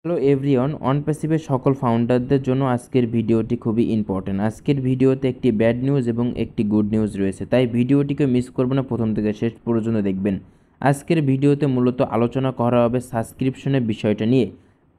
Hello everyone, অনপ্যাসিভের সকল ফাউন্ডারদের জন্য আজকের ভিডিওটি খুবই ইম্পর্টেন্ট। আজকের ভিডিওতে একটি ব্যাড নিউজ এবং একটি গুড নিউজ রয়েছে, তাই ভিডিওটিকে মিস করবেন না, প্রথম থেকে শেষ পর্যন্ত দেখবেন। আজকের ভিডিওতে মূলত আলোচনা করা হবে সাবস্ক্রিপশনের বিষয়টা নিয়ে,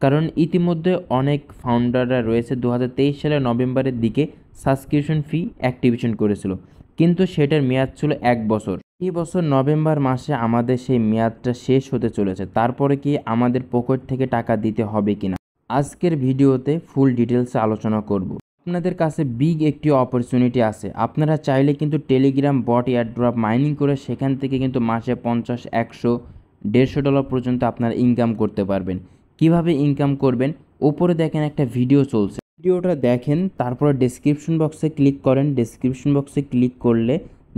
কারণ ইতিমধ্যে অনেক ফাউন্ডাররা রয়েছে 2023 সালের নভেম্বরের দিকে সাবস্ক্রিপশন ফি অ্যাক্টিভেশন করেছিল, কিন্তু সেটার মেয়াদ ছিল 1 বছর। এই বছর নভেম্বর মাসে আমাদের সেই মেয়াদটা শেষ হতে চলেছে, তারপরে কি আমাদের পকেট থেকে টাকা দিতে হবে কিনা আজকের ভিডিওতে ফুল ডিটেলসে আলোচনা করব। আপনাদের কাছে বিগ একটি অপরচুনিটি আছে। আপনারা চাইলে কিন্তু টেলিগ্রাম বট এয়ারড্রপ মাইনিং করে সেখান থেকে কিন্তু মাসে 50, 100, $150 পর্যন্ত আপনারা ইনকাম করতে পারবেন। কিভাবে ইনকাম করবেন, ওপরে দেখেন একটা ভিডিও চলছে, ভিডিওটা দেখেন, তারপরে ডেসক্রিপশন বক্সে ক্লিক করেন। ডেসক্রিপশন বক্সে ক্লিক করলে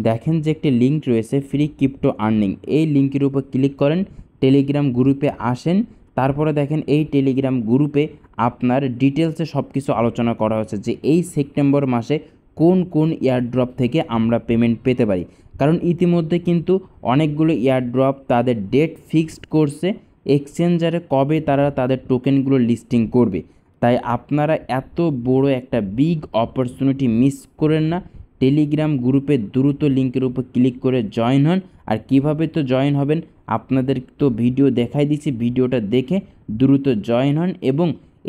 দেখেন যে একটি লিঙ্ক রয়েছে ফ্রি ক্রিপ্টো আর্নিং, এই লিঙ্কের উপর ক্লিক করেন, টেলিগ্রাম গ্রুপে আসেন। তারপরে দেখেন এই টেলিগ্রাম গ্রুপে আপনার ডিটেলসে সব কিছু আলোচনা করা হয়েছে যে এই সেপ্টেম্বর মাসে কোন কোন এয়ারড্রপ থেকে আমরা পেমেন্ট পেতে পারি। কারণ ইতিমধ্যে কিন্তু অনেকগুলো এয়ারড্রপ তাদের ডেট ফিক্সড করছে, এক্সচেঞ্জারে কবে তারা তাদের টোকেনগুলো লিস্টিং করবে। তাই আপনারা এত বড় একটা বিগ অপরচুনিটি মিস করেন না। টেলিগ্রাম গ্রুপে দ্রুত লিঙ্কের উপর ক্লিক করে জয়েন হন। আর কিভাবে তো জয়েন হবেন আপনাদের তো ভিডিও দেখাই দিচ্ছি, ভিডিওটা দেখে দ্রুত জয়েন হন এবং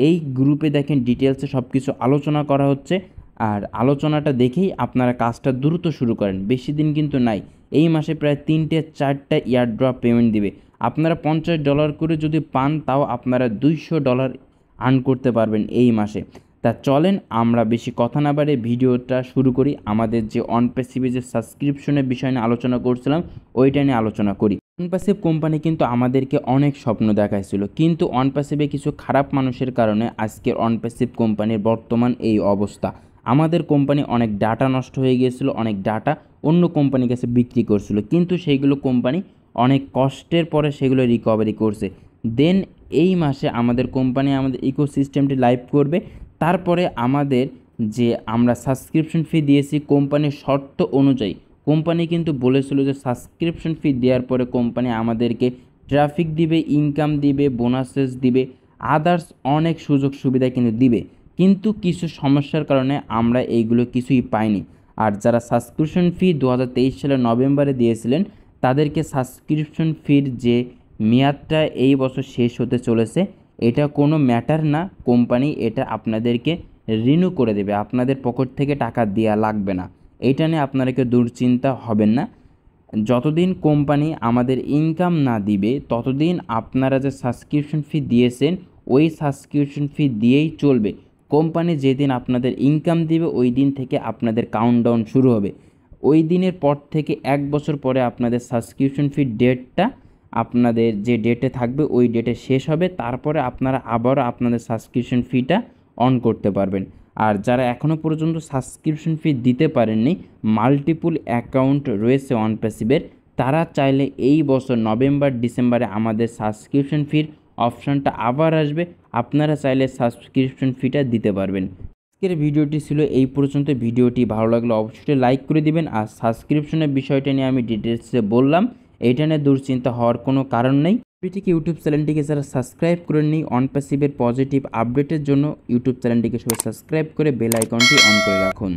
এই গ্রুপে দেখেন ডিটেলসে সব কিছু আলোচনা করা হচ্ছে। আর আলোচনাটা দেখেই আপনারা কাজটা দ্রুত শুরু করেন, বেশি দিন কিন্তু নাই। এই মাসে প্রায় 3-4টা এয়ারড্রপ পেমেন্ট দিবে। আপনারা $50 করে যদি পান, তাও আপনারা $200 আর্ন করতে পারবেন এই মাসে। তা চলেন আমরা বেশি কথা না বাড়ে ভিডিওটা শুরু করি। আমাদের যে অনপ্যাসিভে যে সাবস্ক্রিপশনের বিষয় নিয়ে আলোচনা করছিলাম, ওইটা নিয়ে আলোচনা করি। অনপ্যাসিভ কোম্পানি কিন্তু আমাদেরকে অনেক স্বপ্ন দেখাইছিল, কিন্তু অনপ্যাসিভে কিছু খারাপ মানুষের কারণে আজকের অনপ্যাসিভ কোম্পানির বর্তমান এই অবস্থা। আমাদের কোম্পানি অনেক ডাটা নষ্ট হয়ে গিয়েছিল, অনেক ডাটা অন্য কোম্পানির কাছে বিক্রি করছিল, কিন্তু সেইগুলো কোম্পানি অনেক কষ্টের পরে সেগুলো রিকভারি করছে। দেন এই মাসে আমাদের কোম্পানি আমাদের ইকোসিস্টেমটি লাইভ করবে। তারপরে আমাদের যে আমরা সাবস্ক্রিপশন ফি দিয়েছি কোম্পানির শর্ত অনুযায়ী, কোম্পানি কিন্তু বলেছিল যে সাবস্ক্রিপশন ফি দেওয়ার পরে কোম্পানি আমাদেরকে ট্রাফিক দিবে, ইনকাম দিবে, বোনাসেস দিবে, আদার্স অনেক সুযোগ সুবিধা কিন্তু দিবে। কিন্তু কিছু সমস্যার কারণে আমরা এইগুলো কিছুই পাইনি। আর যারা সাবস্ক্রিপশন ফি 2023 সালের নভেম্বরে দিয়েছিলেন, তাদেরকে সাবস্ক্রিপশন ফির যে মেয়াদটা এই বছর শেষ হতে চলেছে, এটা কোনো ম্যাটার না, কোম্পানি এটা আপনাদেরকে রিনিউ করে দেবে, আপনাদের পকেট থেকে টাকা দেওয়া লাগবে না। এইটা নিয়ে আপনারা কেউ দুশ্চিন্তা হবেন না। যতদিন কোম্পানি আমাদের ইনকাম না দিবে ততদিন আপনারা যে সাবস্ক্রিপশন ফি দিয়েছেন ওই সাবস্ক্রিপশন ফি দিয়েই চলবে। কোম্পানি যেদিন আপনাদের ইনকাম দিবে ওই দিন থেকে আপনাদের কাউন্টডাউন শুরু হবে। ওই দিনের পর থেকে 1 বছর পরে আপনাদের সাবস্ক্রিপশন ফির ডেটটা আপনাদের যে ডেটে থাকবে ওই ডেটে শেষ হবে। তারপরে আপনারা আবারও আপনাদের সাবস্ক্রিপশন ফিটা অন করতে পারবেন। আর যারা এখনও পর্যন্ত সাবস্ক্রিপশন ফি দিতে পারেননি, মাল্টিপুল অ্যাকাউন্ট রয়েছে অনপ্যাসিভের, তারা চাইলে এই বছর নভেম্বর ডিসেম্বরে আমাদের সাবস্ক্রিপশন ফির অপশানটা আবার আসবে, আপনারা চাইলে সাবস্ক্রিপশন ফিটা দিতে পারবেন। আজকের ভিডিওটি ছিল এই পর্যন্ত। ভিডিওটি ভালো লাগলে অবশ্যই লাইক করে দিবেন। আর সাবস্ক্রিপশনের বিষয়টা নিয়ে আমি ডিটেলসে বললাম, এইটা নিয়ে দুশ্চিন্তা হওয়ার কোনো কারণ নেই। ভিডিওটিকে ইউটিউব চ্যানেলটিকে যারা সাবস্ক্রাইব করে নিই অনপ্যাসিভের পজিটিভ আপডেটের জন্য, ইউটিউব চ্যানেলটিকে সবাই সাবস্ক্রাইব করে বেল আইকনটি অন করে রাখুন।